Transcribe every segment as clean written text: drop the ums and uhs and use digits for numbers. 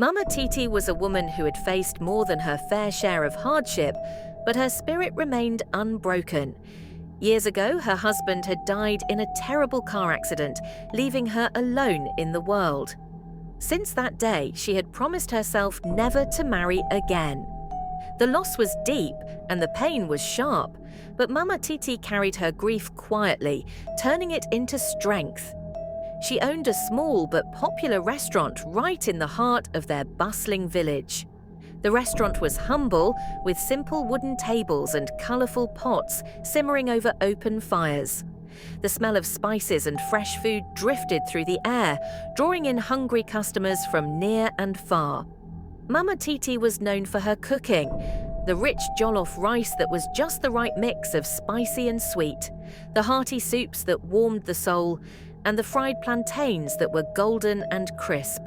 Mama Titi was a woman who had faced more than her fair share of hardship, but her spirit remained unbroken. Years ago, her husband had died in a terrible car accident, leaving her alone in the world. Since that day, she had promised herself never to marry again. The loss was deep and the pain was sharp, but Mama Titi carried her grief quietly, turning it into strength. She owned a small but popular restaurant right in the heart of their bustling village. The restaurant was humble, with simple wooden tables and colourful pots simmering over open fires. The smell of spices and fresh food drifted through the air, drawing in hungry customers from near and far. Mama Titi was known for her cooking, the rich jollof rice that was just the right mix of spicy and sweet, the hearty soups that warmed the soul, and the fried plantains that were golden and crisp.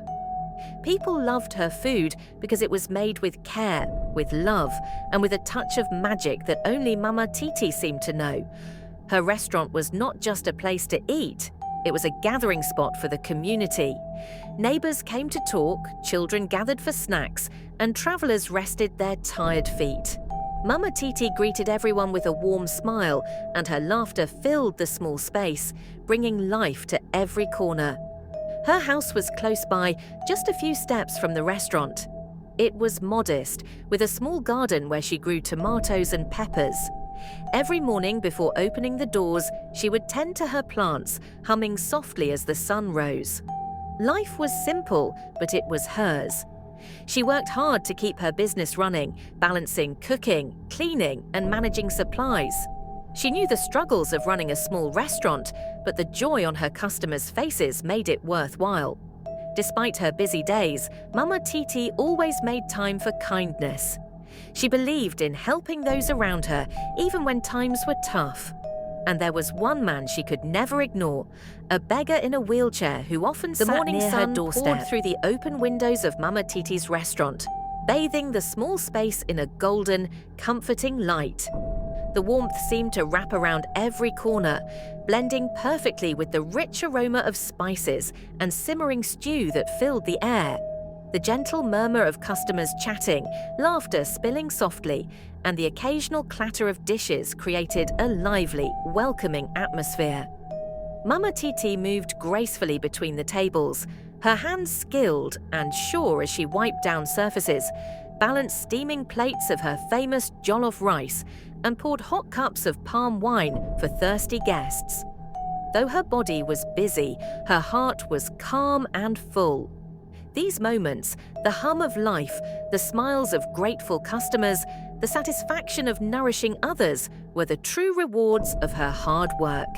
People loved her food because it was made with care, with love, and with a touch of magic that only Mama Titi seemed to know. Her restaurant was not just a place to eat, it was a gathering spot for the community. Neighbours came to talk, children gathered for snacks, and travellers rested their tired feet. Mama Titi greeted everyone with a warm smile, and her laughter filled the small space, bringing life to every corner. Her house was close by, just a few steps from the restaurant. It was modest, with a small garden where she grew tomatoes and peppers. Every morning before opening the doors, she would tend to her plants, humming softly as the sun rose. Life was simple, but it was hers. She worked hard to keep her business running, balancing cooking, cleaning, and managing supplies. She knew the struggles of running a small restaurant, but the joy on her customers' faces made it worthwhile. Despite her busy days, Mama Titi always made time for kindness. She believed in helping those around her, even when times were tough. And there was one man she could never ignore, a beggar in a wheelchair who often sat morning near sun her doorstep, poured through the open windows of Mama Titi's restaurant, bathing the small space in a golden, comforting light. The warmth seemed to wrap around every corner, blending perfectly with the rich aroma of spices and simmering stew that filled the air. The gentle murmur of customers chatting, laughter spilling softly, and the occasional clatter of dishes created a lively, welcoming atmosphere. Mama Titi moved gracefully between the tables, her hands skilled and sure as she wiped down surfaces, balanced steaming plates of her famous jollof rice, and poured hot cups of palm wine for thirsty guests. Though her body was busy, her heart was calm and full. These moments, the hum of life, the smiles of grateful customers, the satisfaction of nourishing others were the true rewards of her hard work.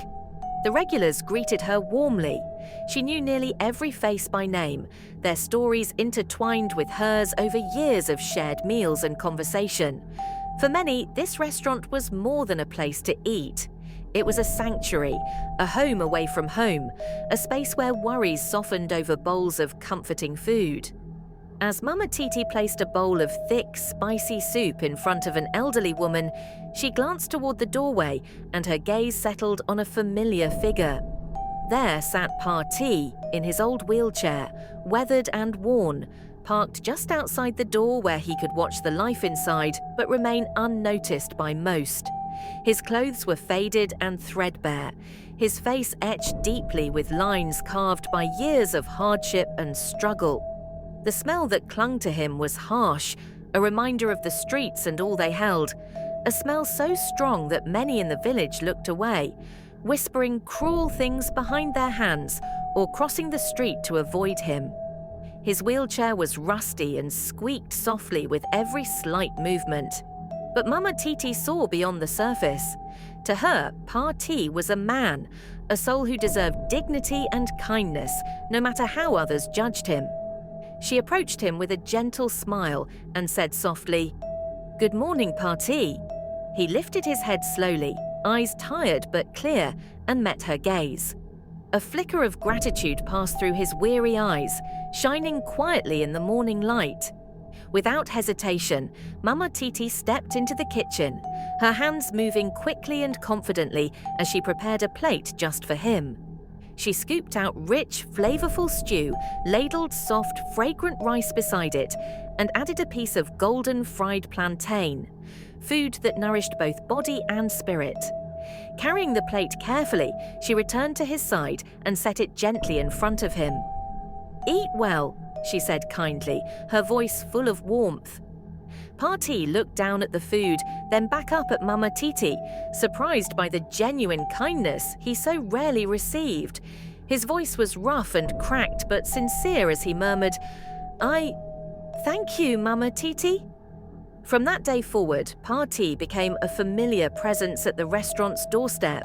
The regulars greeted her warmly. She knew nearly every face by name, their stories intertwined with hers over years of shared meals and conversation. For many, this restaurant was more than a place to eat. It was a sanctuary, a home away from home, a space where worries softened over bowls of comforting food. As Mama Titi placed a bowl of thick, spicy soup in front of an elderly woman, she glanced toward the doorway and her gaze settled on a familiar figure. There sat Pa T in his old wheelchair, weathered and worn, parked just outside the door where he could watch the life inside but remain unnoticed by most. His clothes were faded and threadbare, his face etched deeply with lines carved by years of hardship and struggle. The smell that clung to him was harsh, a reminder of the streets and all they held, a smell so strong that many in the village looked away, whispering cruel things behind their hands or crossing the street to avoid him. His wheelchair was rusty and squeaked softly with every slight movement. But Mama Titi saw beyond the surface. To her, Pa T was a man, a soul who deserved dignity and kindness, no matter how others judged him. She approached him with a gentle smile and said softly, "Good morning, Pa T." He lifted his head slowly, eyes tired but clear, and met her gaze. A flicker of gratitude passed through his weary eyes, shining quietly in the morning light. Without hesitation, Mama Titi stepped into the kitchen, her hands moving quickly and confidently as she prepared a plate just for him. She scooped out rich, flavorful stew, ladled soft, fragrant rice beside it, and added a piece of golden fried plantain, food that nourished both body and spirit. Carrying the plate carefully, she returned to his side and set it gently in front of him. "Eat well," she said kindly, her voice full of warmth. Party looked down at the food, then back up at Mama Titi, surprised by the genuine kindness he so rarely received. His voice was rough and cracked but sincere as he murmured, "Thank you, Mama Titi." From that day forward, Party became a familiar presence at the restaurant's doorstep.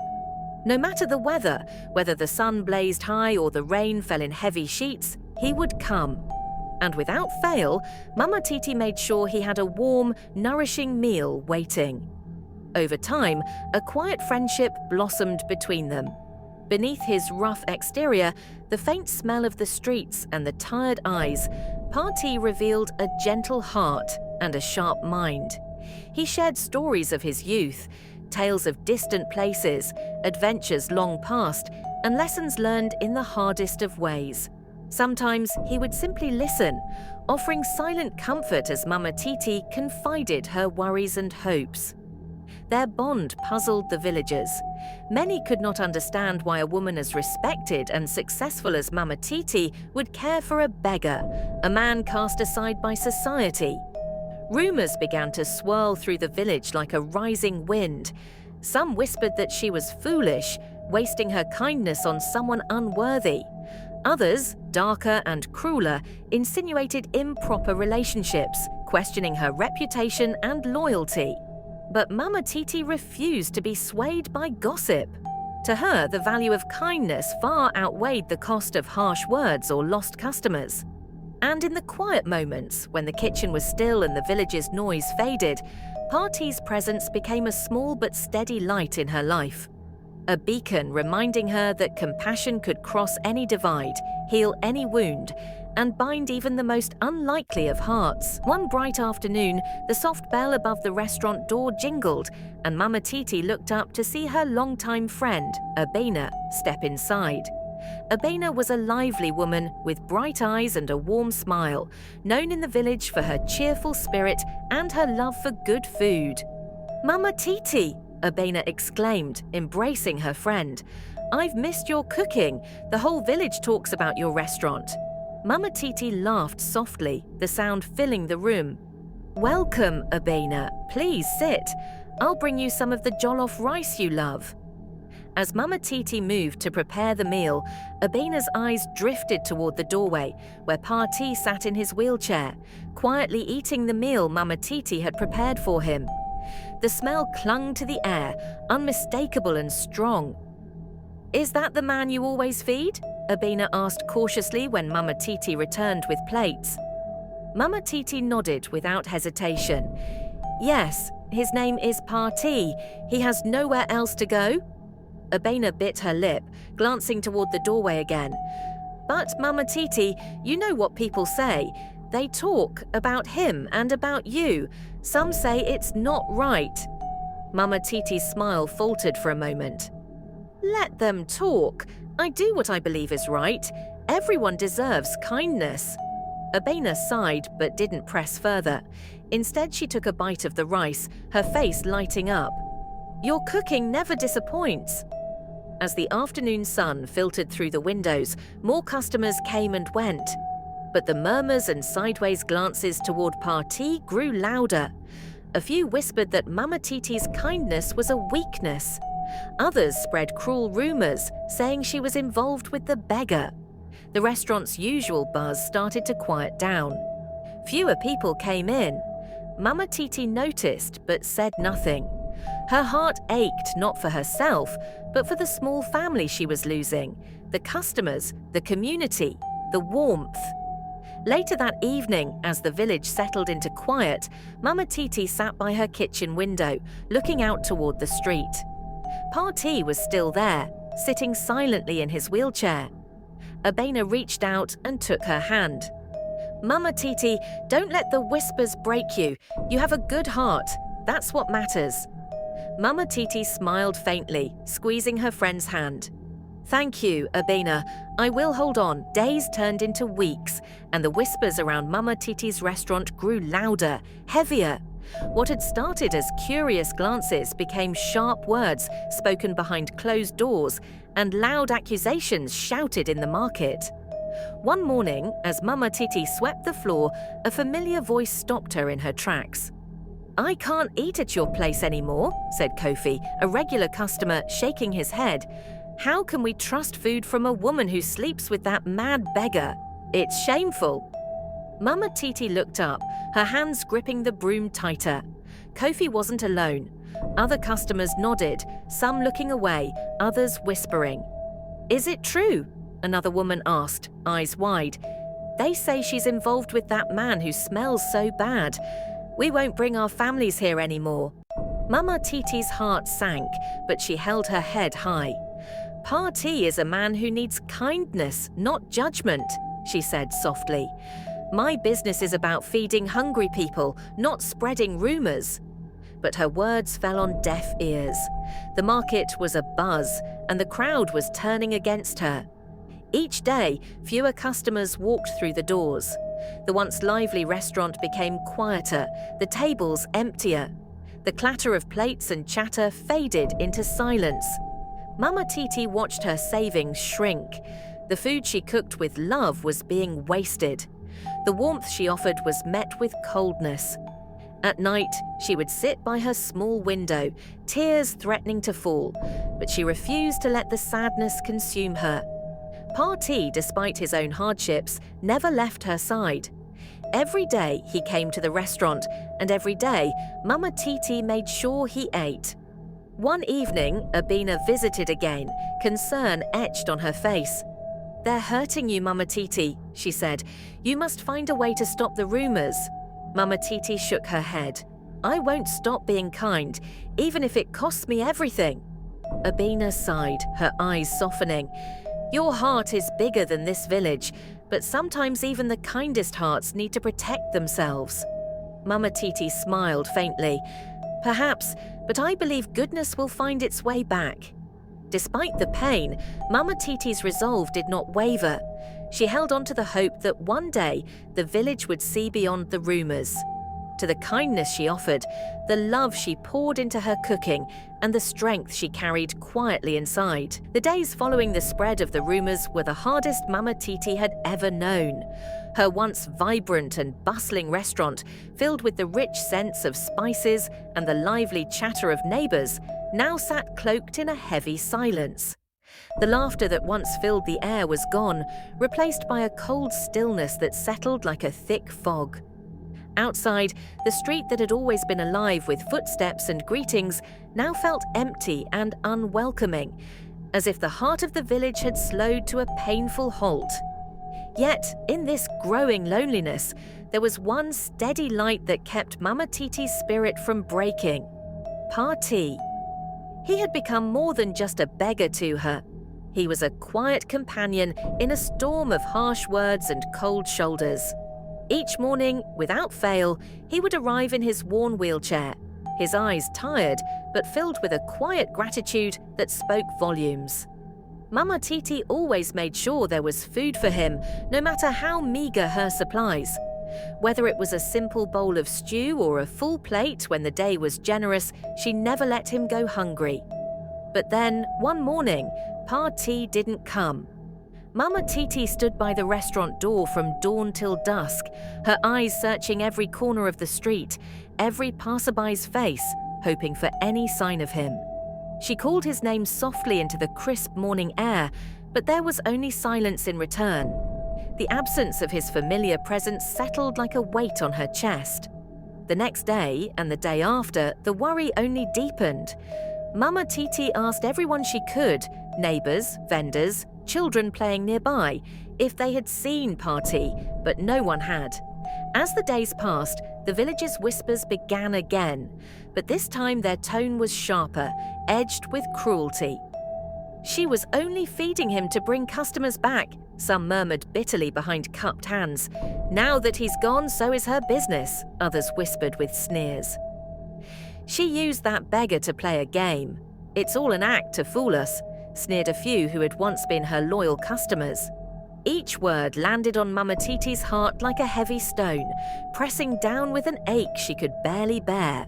No matter the weather, whether the sun blazed high or the rain fell in heavy sheets, he would come. And without fail, Mama Titi made sure he had a warm, nourishing meal waiting. Over time, a quiet friendship blossomed between them. Beneath his rough exterior, the faint smell of the streets and the tired eyes, Party revealed a gentle heart and a sharp mind. He shared stories of his youth, tales of distant places, adventures long past, and lessons learned in the hardest of ways. Sometimes he would simply listen, offering silent comfort as Mama Titi confided her worries and hopes. Their bond puzzled the villagers. Many could not understand why a woman as respected and successful as Mama Titi would care for a beggar, a man cast aside by society. Rumors began to swirl through the village like a rising wind. Some whispered that she was foolish, wasting her kindness on someone unworthy. Others, darker and crueler, insinuated improper relationships, questioning her reputation and loyalty. But Mama Titi refused to be swayed by gossip. To her, the value of kindness far outweighed the cost of harsh words or lost customers. And in the quiet moments, when the kitchen was still and the village's noise faded, Party's presence became a small but steady light in her life. A beacon reminding her that compassion could cross any divide, heal any wound, and bind even the most unlikely of hearts. One bright afternoon, the soft bell above the restaurant door jingled, and Mama Titi looked up to see her longtime friend, Abena, step inside. Abena was a lively woman with bright eyes and a warm smile, known in the village for her cheerful spirit and her love for good food. "Mama Titi!" Abena exclaimed, embracing her friend. "I've missed your cooking. The whole village talks about your restaurant." Mama Titi laughed softly, the sound filling the room. "Welcome, Abena. Please sit. I'll bring you some of the jollof rice you love." As Mama Titi moved to prepare the meal, Abena's eyes drifted toward the doorway, where Party sat in his wheelchair, quietly eating the meal Mama Titi had prepared for him. The smell clung to the air, unmistakable and strong. "Is that the man you always feed?" Abena asked cautiously when Mama Titi returned with plates. Mama Titi nodded without hesitation. "Yes, his name is Party. He has nowhere else to go." Abena bit her lip, glancing toward the doorway again. "But Mama Titi, you know what people say. They talk about him and about you. Some say it's not right." Mama Titi's smile faltered for a moment. "Let them talk. I do what I believe is right. Everyone deserves kindness." Abena sighed but didn't press further. Instead, she took a bite of the rice, her face lighting up. "Your cooking never disappoints." As the afternoon sun filtered through the windows, more customers came and went. But the murmurs and sideways glances toward Party grew louder. A few whispered that Mama Titi's kindness was a weakness. Others spread cruel rumors, saying she was involved with the beggar. The restaurant's usual buzz started to quiet down. Fewer people came in. Mama Titi noticed but said nothing. Her heart ached not for herself, but for the small family she was losing, the customers, the community, the warmth. Later that evening, as the village settled into quiet, Mama Titi sat by her kitchen window, looking out toward the street. Party was still there, sitting silently in his wheelchair. Abena reached out and took her hand. "Mama Titi, don't let the whispers break you. You have a good heart. That's what matters." Mama Titi smiled faintly, squeezing her friend's hand. "Thank you, Abena. I will hold on." Days turned into weeks, and the whispers around Mama Titi's restaurant grew louder, heavier. What had started as curious glances became sharp words spoken behind closed doors and loud accusations shouted in the market. One morning, as Mama Titi swept the floor, a familiar voice stopped her in her tracks. "I can't eat at your place anymore," said Kofi, a regular customer, shaking his head. "How can we trust food from a woman who sleeps with that mad beggar? It's shameful." Mama Titi looked up, her hands gripping the broom tighter. Kofi wasn't alone. Other customers nodded, some looking away, others whispering. "Is it true?" another woman asked, eyes wide. "They say she's involved with that man who smells so bad. We won't bring our families here anymore." Mama Titi's heart sank, but she held her head high. "Pa T is a man who needs kindness, not judgment," she said softly. "My business is about feeding hungry people, not spreading rumors." But her words fell on deaf ears. The market was abuzz, and the crowd was turning against her. Each day, fewer customers walked through the doors. The once lively restaurant became quieter, the tables emptier. The clatter of plates and chatter faded into silence. Mama Titi watched her savings shrink. The food she cooked with love was being wasted. The warmth she offered was met with coldness. At night, she would sit by her small window, tears threatening to fall, but she refused to let the sadness consume her. Pa T, despite his own hardships, never left her side. Every day he came to the restaurant, and every day Mama Titi made sure he ate. One evening, Abena visited again, concern etched on her face. "They're hurting you, Mama Titi," she said. "You must find a way to stop the rumors." Mama Titi shook her head. "I won't stop being kind, even if it costs me everything." Abena sighed, her eyes softening. "Your heart is bigger than this village, but sometimes even the kindest hearts need to protect themselves." Mama Titi smiled faintly. "Perhaps, but I believe goodness will find its way back." Despite the pain, Mama Titi's resolve did not waver. She held on to the hope that one day the village would see beyond the rumors. To the kindness she offered, the love she poured into her cooking, and the strength she carried quietly inside. The days following the spread of the rumors were the hardest Mama Titi had ever known. Her once vibrant and bustling restaurant, filled with the rich scents of spices and the lively chatter of neighbors, now sat cloaked in a heavy silence. The laughter that once filled the air was gone, replaced by a cold stillness that settled like a thick fog. Outside, the street that had always been alive with footsteps and greetings now felt empty and unwelcoming, as if the heart of the village had slowed to a painful halt. Yet, in this growing loneliness, there was one steady light that kept Mama Titi's spirit from breaking. Pa T. He had become more than just a beggar to her. He was a quiet companion in a storm of harsh words and cold shoulders. Each morning, without fail, he would arrive in his worn wheelchair, his eyes tired but filled with a quiet gratitude that spoke volumes. Mama Titi always made sure there was food for him, no matter how meager her supplies. Whether it was a simple bowl of stew or a full plate when the day was generous, she never let him go hungry. But then, one morning, Pa T didn't come. Mama Titi stood by the restaurant door from dawn till dusk, her eyes searching every corner of the street, every passerby's face, hoping for any sign of him. She called his name softly into the crisp morning air, but there was only silence in return. The absence of his familiar presence settled like a weight on her chest. The next day, and the day after, the worry only deepened. Mama Titi asked everyone she could, neighbors, vendors, children playing nearby, if they had seen Pa T, but no one had. As the days passed, the village's whispers began again, but this time their tone was sharper, edged with cruelty. She was only feeding him to bring customers back, some murmured bitterly behind cupped hands. Now that he's gone, so is her business, others whispered with sneers. She used that beggar to play a game. It's all an act to fool us. sneered a few who had once been her loyal customers. Each word landed on Mama Titi's heart like a heavy stone, pressing down with an ache she could barely bear.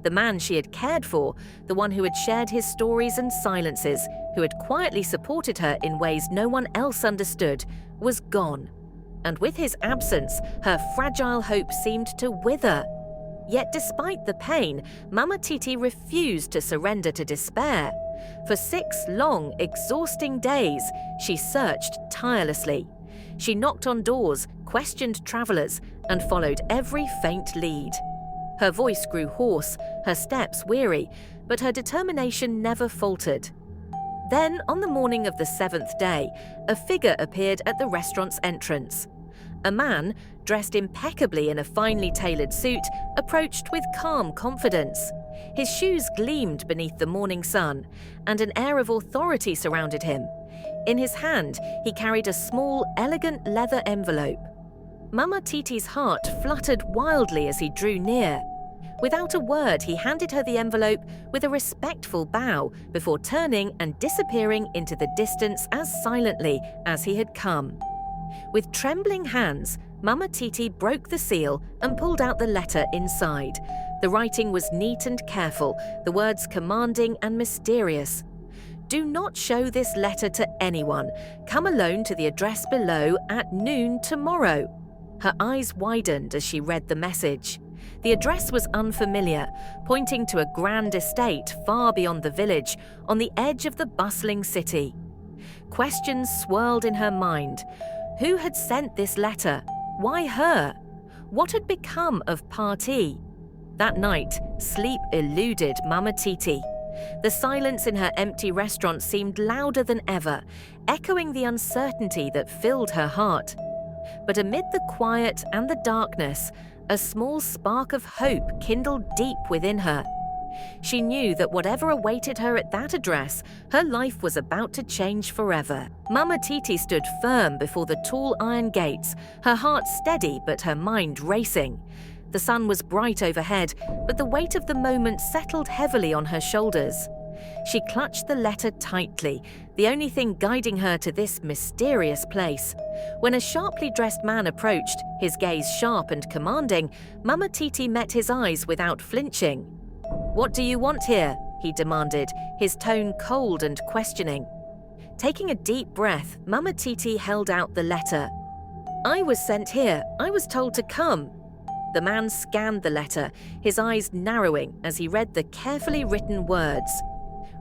The man she had cared for, the one who had shared his stories and silences, who had quietly supported her in ways no one else understood, was gone. And with his absence, her fragile hope seemed to wither. Yet despite the pain, Mama Titi refused to surrender to despair. For 6 long, exhausting days, she searched tirelessly. She knocked on doors, questioned travelers, and followed every faint lead. Her voice grew hoarse, her steps weary, but her determination never faltered. Then, on the morning of the 7th day, a figure appeared at the restaurant's entrance. A man, dressed impeccably in a finely tailored suit, approached with calm confidence. His shoes gleamed beneath the morning sun, and an air of authority surrounded him. In his hand, he carried a small, elegant leather envelope. Mama Titi's heart fluttered wildly as he drew near. Without a word, he handed her the envelope with a respectful bow before turning and disappearing into the distance as silently as he had come. With trembling hands, Mama Titi broke the seal and pulled out the letter inside. The writing was neat and careful, the words commanding and mysterious. "Do not show this letter to anyone. Come alone to the address below at noon tomorrow." Her eyes widened as she read the message. The address was unfamiliar, pointing to a grand estate far beyond the village, on the edge of the bustling city. Questions swirled in her mind. Who had sent this letter? Why her? What had become of Parti? That night, sleep eluded Mama Titi. The silence in her empty restaurant seemed louder than ever, echoing the uncertainty that filled her heart. But amid the quiet and the darkness, a small spark of hope kindled deep within her. She knew that whatever awaited her at that address, her life was about to change forever. Mama Titi stood firm before the tall iron gates, her heart steady but her mind racing. The sun was bright overhead, but the weight of the moment settled heavily on her shoulders. She clutched the letter tightly, the only thing guiding her to this mysterious place. When a sharply dressed man approached, his gaze sharp and commanding, Mama Titi met his eyes without flinching. "What do you want here?" he demanded, his tone cold and questioning. Taking a deep breath, Mama Titi held out the letter. "I was sent here. I was told to come." The man scanned the letter, his eyes narrowing as he read the carefully written words.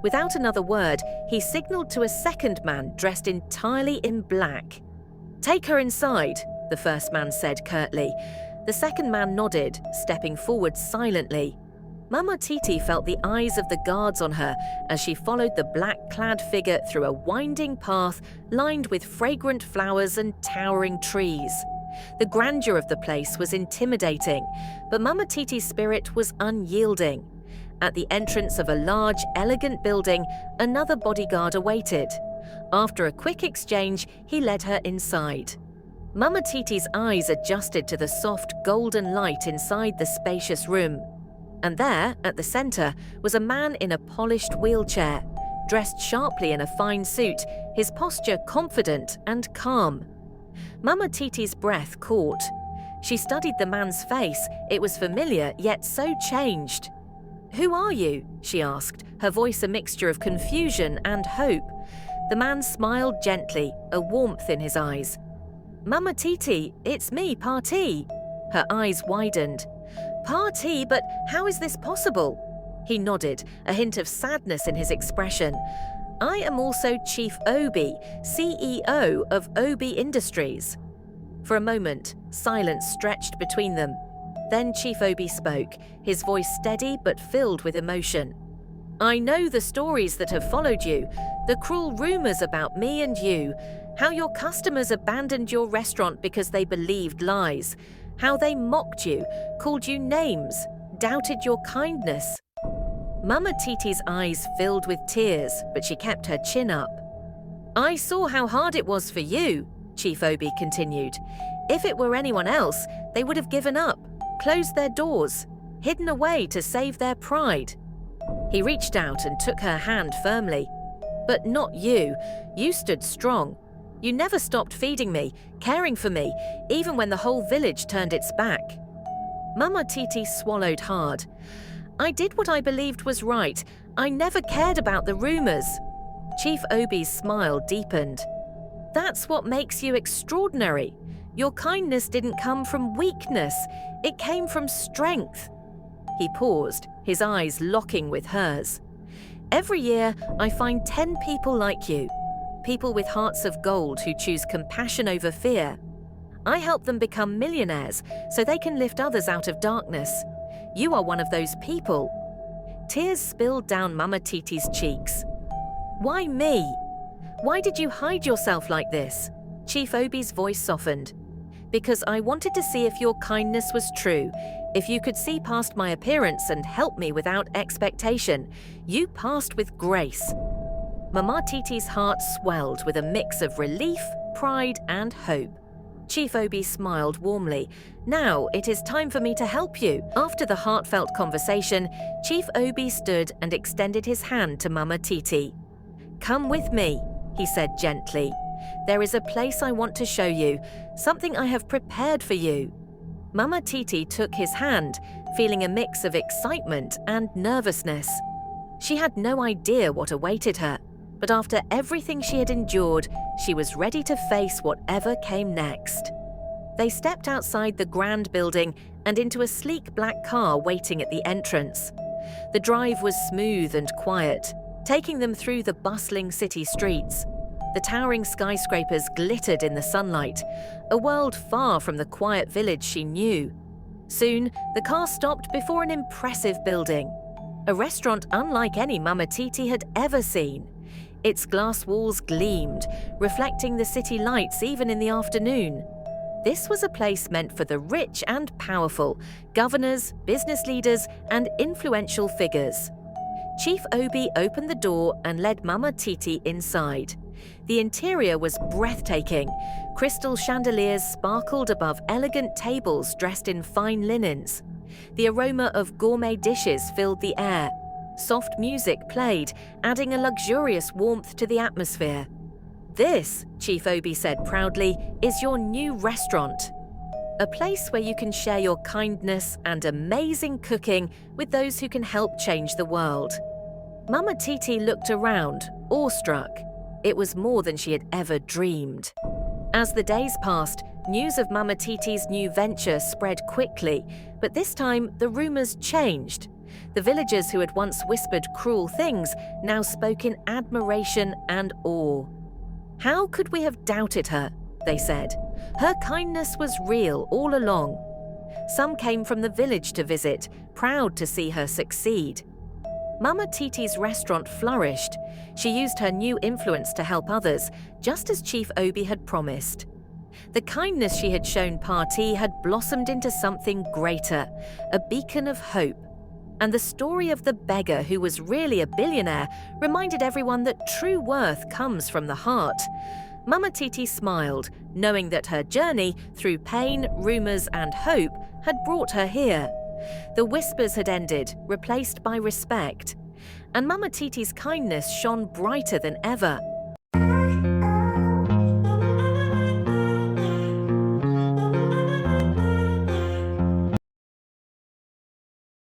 Without another word, he signaled to a second man dressed entirely in black. "Take her inside," the first man said curtly. The second man nodded, stepping forward silently. Mama Titi felt the eyes of the guards on her as she followed the black-clad figure through a winding path lined with fragrant flowers and towering trees. The grandeur of the place was intimidating, but Mama Titi's spirit was unyielding. At the entrance of a large, elegant building, another bodyguard awaited. After a quick exchange, he led her inside. Mama Titi's eyes adjusted to the soft, golden light inside the spacious room. And there, at the center, was a man in a polished wheelchair, dressed sharply in a fine suit, his posture confident and calm. Mama Titi's breath caught. She studied the man's face. It was familiar, yet so changed. "Who are you?" she asked, her voice a mixture of confusion and hope. The man smiled gently, a warmth in his eyes. "Mama Titi, it's me, Parti." Her eyes widened. "Parti, but how is this possible?" He nodded, a hint of sadness in his expression. "I am also Chief Obi, CEO of Obi Industries." For a moment, silence stretched between them. Then Chief Obi spoke, his voice steady but filled with emotion. "I know the stories that have followed you, the cruel rumors about me and you, how your customers abandoned your restaurant because they believed lies, how they mocked you, called you names, doubted your kindness." Mama Titi's eyes filled with tears, but she kept her chin up. "I saw how hard it was for you," Chief Obi continued. "If it were anyone else, they would have given up, closed their doors, hidden away to save their pride." He reached out and took her hand firmly. But not you. You stood strong. You never stopped feeding me, caring for me, even when the whole village turned its back. Mama Titi swallowed hard. I did what I believed was right. I never cared about the rumors. Chief Obi's smile deepened. That's what makes you extraordinary. Your kindness didn't come from weakness. It came from strength. He paused, his eyes locking with hers. Every year, I find 10 people like you. People with hearts of gold who choose compassion over fear. I help them become millionaires so they can lift others out of darkness. You are one of those people. Tears spilled down Mama Titi's cheeks. Why me? Why did you hide yourself like this? Chief Obi's voice softened. Because I wanted to see if your kindness was true, if you could see past my appearance and help me without expectation. You passed with grace. Mama Titi's heart swelled with a mix of relief, pride, and hope. Chief Obi smiled warmly. Now it is time for me to help you. After the heartfelt conversation, Chief Obi stood and extended his hand to Mama Titi. Come with me, he said gently. There is a place I want to show you, something I have prepared for you. Mama Titi took his hand, feeling a mix of excitement and nervousness. She had no idea what awaited her, but after everything she had endured, she was ready to face whatever came next. They stepped outside the grand building and into a sleek black car waiting at the entrance. The drive was smooth and quiet, taking them through the bustling city streets. The towering skyscrapers glittered in the sunlight, a world far from the quiet village she knew. Soon, the car stopped before an impressive building, a restaurant unlike any Mama Titi had ever seen. Its glass walls gleamed, reflecting the city lights even in the afternoon. This was a place meant for the rich and powerful, governors, business leaders, and influential figures. Chief Obi opened the door and led Mama Titi inside. The interior was breathtaking. Crystal chandeliers sparkled above elegant tables dressed in fine linens. The aroma of gourmet dishes filled the air. Soft music played, adding a luxurious warmth to the atmosphere. This, Chief Obi said proudly, is your new restaurant. A place where you can share your kindness and amazing cooking with those who can help change the world. Mama Titi looked around, awestruck. It was more than she had ever dreamed. As the days passed, news of Mama Titi's new venture spread quickly, but this time the rumors changed. The villagers who had once whispered cruel things now spoke in admiration and awe. How could we have doubted her? They said. Her kindness was real all along. Some came from the village to visit, proud to see her succeed. Mama Titi's restaurant flourished. She used her new influence to help others, just as Chief Obi had promised. The kindness she had shown Party had blossomed into something greater, a beacon of hope. And the story of the beggar who was really a billionaire reminded everyone that true worth comes from the heart. Mama Titi smiled, knowing that her journey through pain, rumors, and hope had brought her here. The whispers had ended, replaced by respect. And Mama Titi's kindness shone brighter than ever.